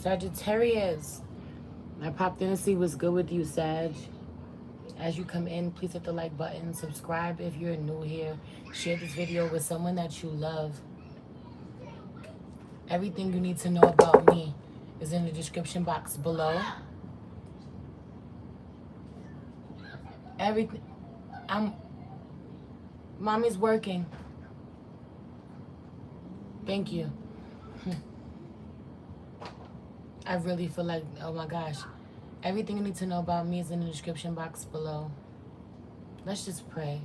Sagittarius. I popped in to see what's good with you, Sag. As you come in, please hit the like button. Subscribe if you're new here. Share this video with someone that you love. Everything you need to know about me is in the description box below. Everything. Mommy's working. Thank you. I really feel like, oh my gosh. Everything you need to know about me is in the description box below. Let's just pray.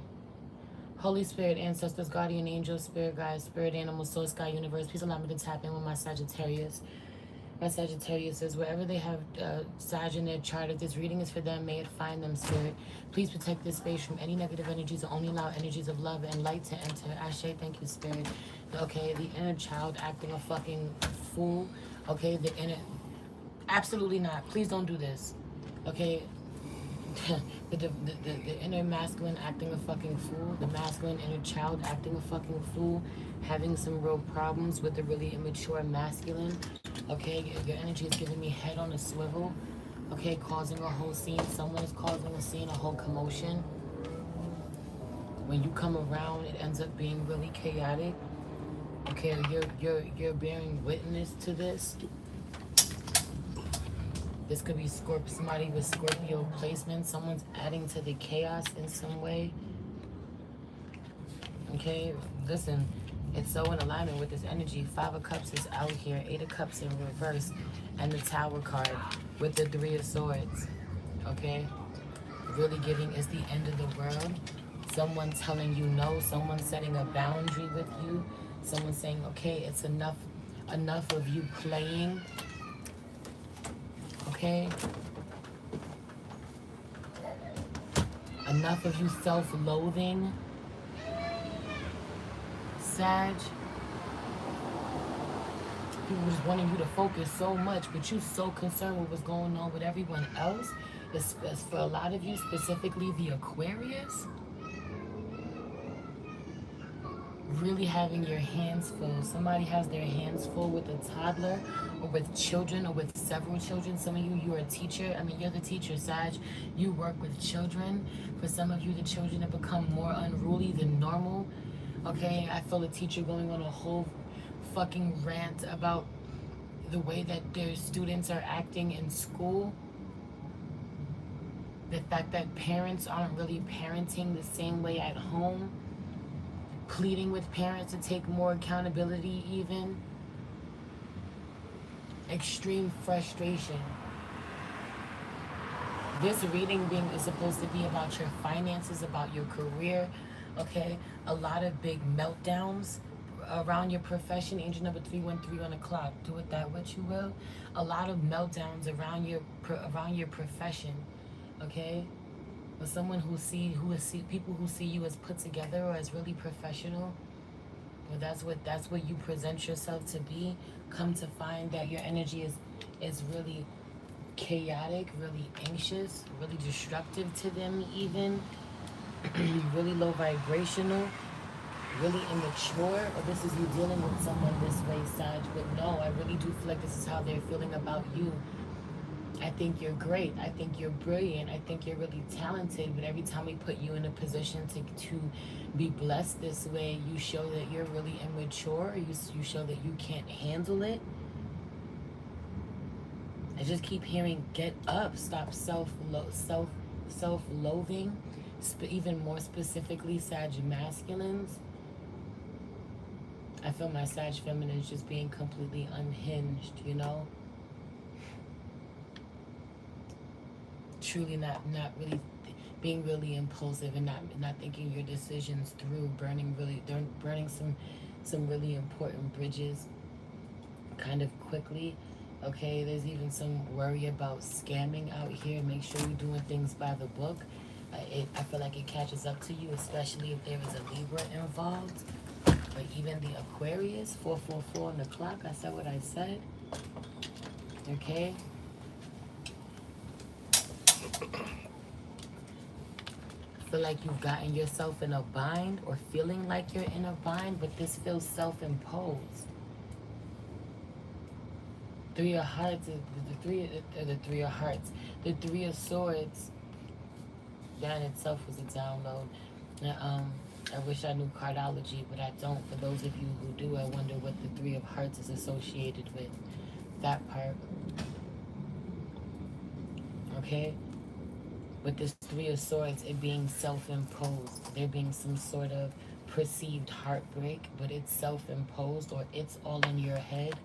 Holy Spirit, ancestors, guardian angels, spirit guides, spirit animals, source, sky, universe, please allow me to tap in with my Sagittarius. My Sagittarius is wherever they have Sag in their chart. If this reading is for them, may it find them, Spirit. Please protect this space from any negative energies and only allow energies of love and light to enter. Ashe, thank you, Spirit. Okay, the inner child acting a fucking fool. Okay, the inner... Absolutely not. Please don't do this. Okay? the inner masculine acting a fucking fool. The masculine inner child acting a fucking fool. Having some real problems with the really immature masculine. Okay? Your energy is giving me head on a swivel. Okay? Causing a whole scene. Someone is causing a scene, a whole commotion. When you come around, it ends up being really chaotic. Okay? You're bearing witness to this. This could be somebody with Scorpio placement. Someone's adding to the chaos in some way. Okay, listen, it's so in alignment with this energy. 5 of Cups is out here, 8 of Cups in reverse, and the Tower card with the 3 of Swords. Okay, really giving is the end of the world. Someone telling you no, someone setting a boundary with you, someone saying, okay, it's enough of you playing. Okay? Enough of you self-loathing. Sag. People just wanting you to focus so much, but you're so concerned with what's going on with everyone else. It's for a lot of you, specifically the Aquarius. Really having your hands full. Somebody has their hands full with a toddler or with children or with several children. Some of you, you're a teacher. I mean, you're the teacher, Sag. You work with children. For some of you, the children have become more unruly than normal. Okay, I feel a teacher going on a whole fucking rant about the way that their students are acting in school. The fact that parents aren't really parenting the same way at home. Pleading with parents to take more accountability even. Extreme frustration. This reading is supposed to be about your finances, about your career, okay? A lot of big meltdowns around your profession. Angel number 313 on the clock. Do with that what you will. A lot of meltdowns around your profession, okay? But someone people who see you as put together or as really professional, well, that's what you present yourself to be. Come to find that your energy is really chaotic, really anxious, really destructive to them even, really low vibrational, really immature. Or this is you dealing with someone this way, Sag. But no, I really do feel like this is how they're feeling about you. I think you're great. I think you're brilliant. I think you're really talented. But every time we put you in a position to be blessed this way, you show that you're really immature. You show that you can't handle it. I just keep hearing, get up. Stop self-loathing. Even more specifically, Sag masculines. I feel my Sag feminines just being completely unhinged, you know? Truly not really being really impulsive and not thinking your decisions through, burning some really important bridges kind of quickly. Okay, there's even some worry about scamming out here. Make sure you're doing things by the book. I feel like it catches up to you, especially if there is a Libra involved. But even the Aquarius, 444 on the clock, I said what I said. Okay. Feel like you've gotten yourself in a bind or feeling like you're in a bind, but this feels self-imposed. Three of Hearts, the Three of Hearts. The Three of Swords, that in itself was a download. Now, I wish I knew cardology, but I don't. For those of you who do, I wonder what the Three of Hearts is associated with. That part. Okay? With this Three of Swords, it being self-imposed. There being some sort of perceived heartbreak, but it's self-imposed, or it's all in your head,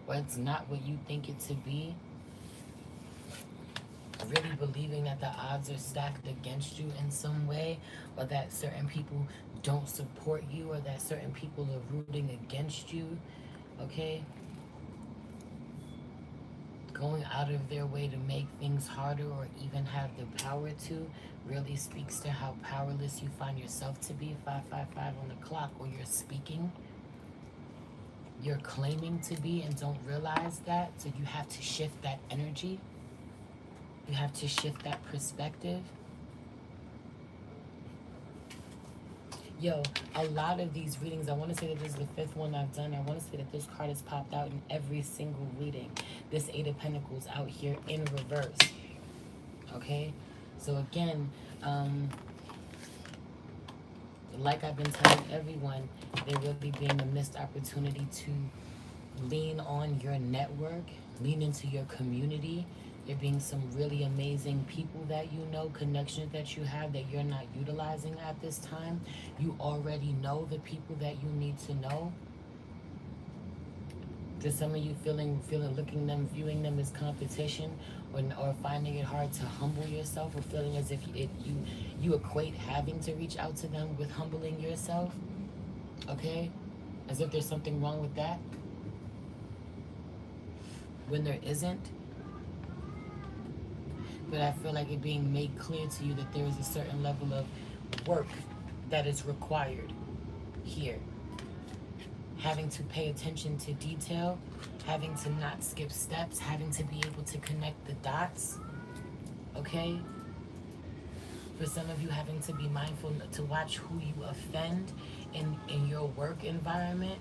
or it's not what you think it to be. Really believing that the odds are stacked against you in some way, or that certain people don't support you, or that certain people are rooting against you. Okay? Going out of their way to make things harder, or even have the power to, really speaks to how powerless you find yourself to be. 555 on the clock, or you're speaking, you're claiming to be, and don't realize that. So you have to shift that energy. You have to shift that perspective. Yo, a lot of these readings, I want to say that this is the 5th one I've done. I want to say that this card has popped out in every single reading. This 8 of Pentacles out here in reverse. Okay? So again, like I've been telling everyone, there really being a missed opportunity to lean on your network, lean into your community. There being some really amazing people that you know, connections that you have that you're not utilizing at this time. You already know the people that you need to know. Just some of you viewing them as competition, or finding it hard to humble yourself, or feeling as if you equate having to reach out to them with humbling yourself. Okay? As if there's something wrong with that, when there isn't. But I feel like it being made clear to you that there is a certain level of work that is required here. Having to pay attention to detail, having to not skip steps, having to be able to connect the dots, okay? For some of you, having to be mindful to watch who you offend in your work environment.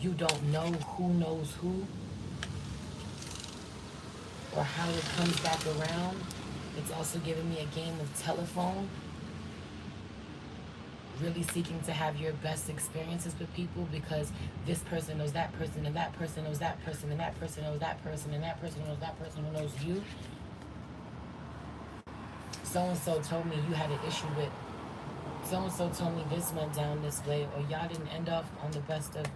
You don't know who knows who, or how it comes back around. It's also giving me a game of telephone. Really seeking to have your best experiences with people, because this person knows that person, and that person knows that person, and that person knows that person, and that person knows that person who knows you. So-and-so told me you had an issue with. So-and-so told me this went down this way, or y'all didn't end up on the best of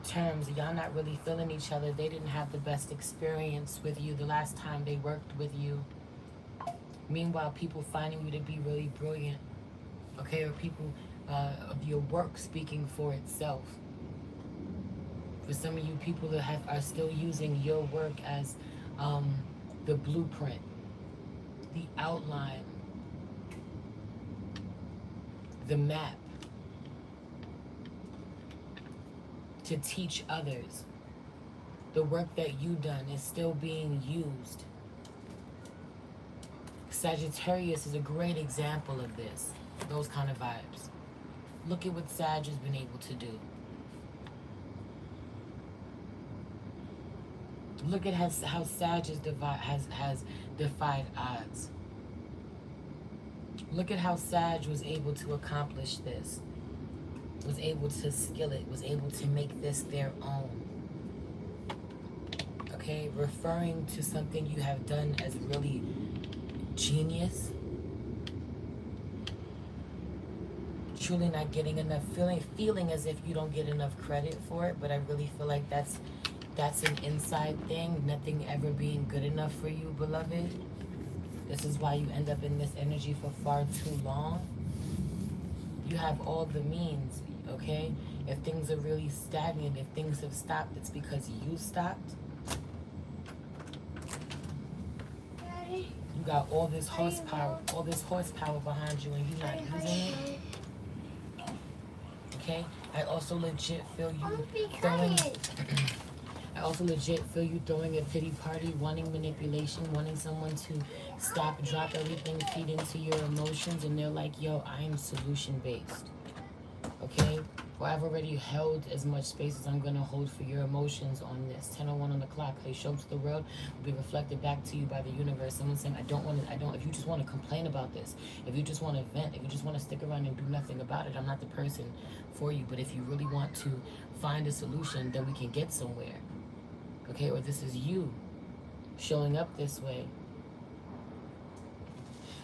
terms. Y'all not really feeling each other. They didn't have the best experience with you the last time they worked with you. Meanwhile, people finding you to be really brilliant, okay, or people of your work speaking for itself. For some of you people that are still using your work as the blueprint, the outline, the map, to teach others. The work that you've done is still being used. Sagittarius is a great example of this, those kind of vibes. Look at what Sag has been able to do. Look at how Sag has defied odds. Look at how Sag was able to accomplish this. Was able to skill it, was able to make this their own. Okay, referring to something you have done as really genius. Truly not getting enough, feeling as if you don't get enough credit for it, but I really feel like that's an inside thing. Nothing ever being good enough for you, beloved. This is why you end up in this energy for far too long. You have all the means, okay? If things are really stagnant, if things have stopped, it's because you stopped. You got all this horsepower behind you, and you're not using it. Okay? I also legit feel you throwing a pity party, wanting manipulation, wanting someone to stop, drop everything, feed into your emotions, and they're like, yo, I am solution based. Okay? Or I've already held as much space as I'm gonna hold for your emotions on this. 10:01 on the clock. How you show up to the world will be reflected back to you by the universe. Someone saying, if you just want to complain about this, if you just want to vent, if you just want to stick around and do nothing about it, I'm not the person for you. But if you really want to find a solution, then we can get somewhere. Okay, or this is you showing up this way.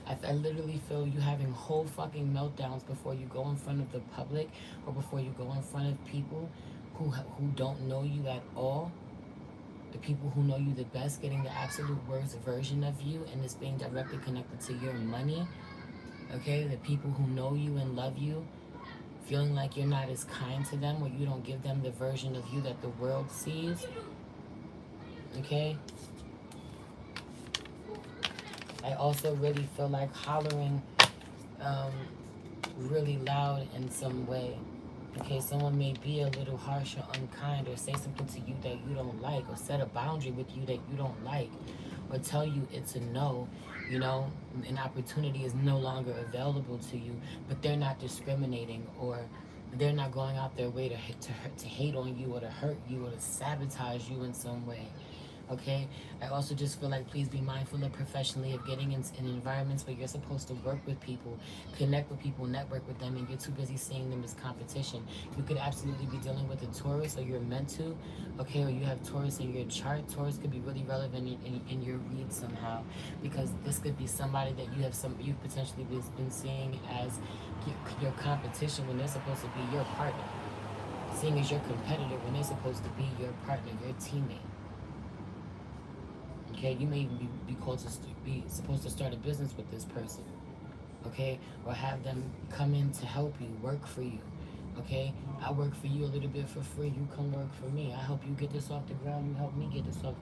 I literally feel you having whole fucking meltdowns before you go in front of the public or before you go in front of people who don't know you at all. The people who know you the best getting the absolute worst version of you, and it's being directly connected to your money. Okay, the people who know you and love you feeling like you're not as kind to them, or you don't give them the version of you that the world sees. Okay, I also really feel like hollering really loud in some way. Okay, someone may be a little harsh or unkind, or say something to you that you don't like, or set a boundary with you that you don't like, or tell you it's a no, you know, an opportunity is no longer available to you, but they're not discriminating, or they're not going out their way to hate on you, or to hurt you, or to sabotage you in some way. Okay, I also just feel like, please be mindful of professionally of getting in environments where you're supposed to work with people, connect with people, network with them, and you're too busy seeing them as competition. You could absolutely be dealing with a Taurus, or you're meant to, okay, or you have Taurus in your chart. Taurus could be really relevant in your read somehow, because this could be somebody that you've potentially been seeing as your competition when they're supposed to be your partner, seeing as your competitor when they're supposed to be your partner, your teammate. Okay, you may even be supposed to start a business with this person, okay, or have them come in to help you, work for you, okay. I work for you a little bit for free. You come work for me. I help you get this off the ground. You help me get this off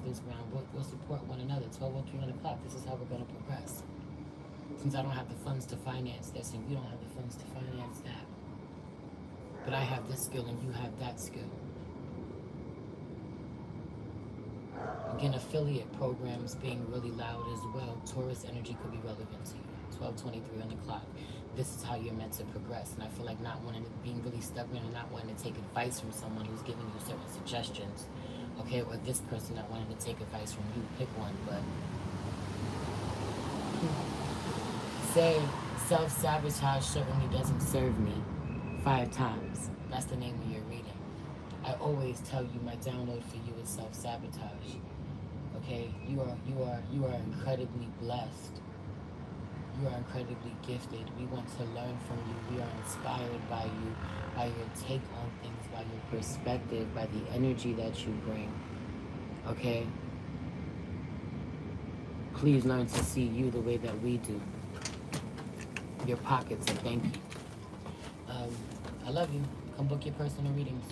this ground. We'll support one another. 12:03 on the clock. This is how we're gonna progress. Since I don't have the funds to finance this, and we don't have the funds to finance that, but I have this skill and you have that skill. Again, affiliate programs being really loud as well. Taurus energy could be relevant to you. 12:23 on the clock. This is how you're meant to progress. And I feel like being really stubborn and not wanting to take advice from someone who's giving you certain suggestions. Okay, or this person not wanting to take advice from you. Pick one, but say self-sabotage certainly doesn't serve me 5 times. That's the name of your reading. I always tell you my download for you is self-sabotage. Okay, you are incredibly blessed. You are incredibly gifted. We want to learn from you. We are inspired by you, by your take on things, by your perspective, by the energy that you bring. Okay? Please learn to see you the way that we do. Your pockets, and thank you. I love you. Come book your personal readings.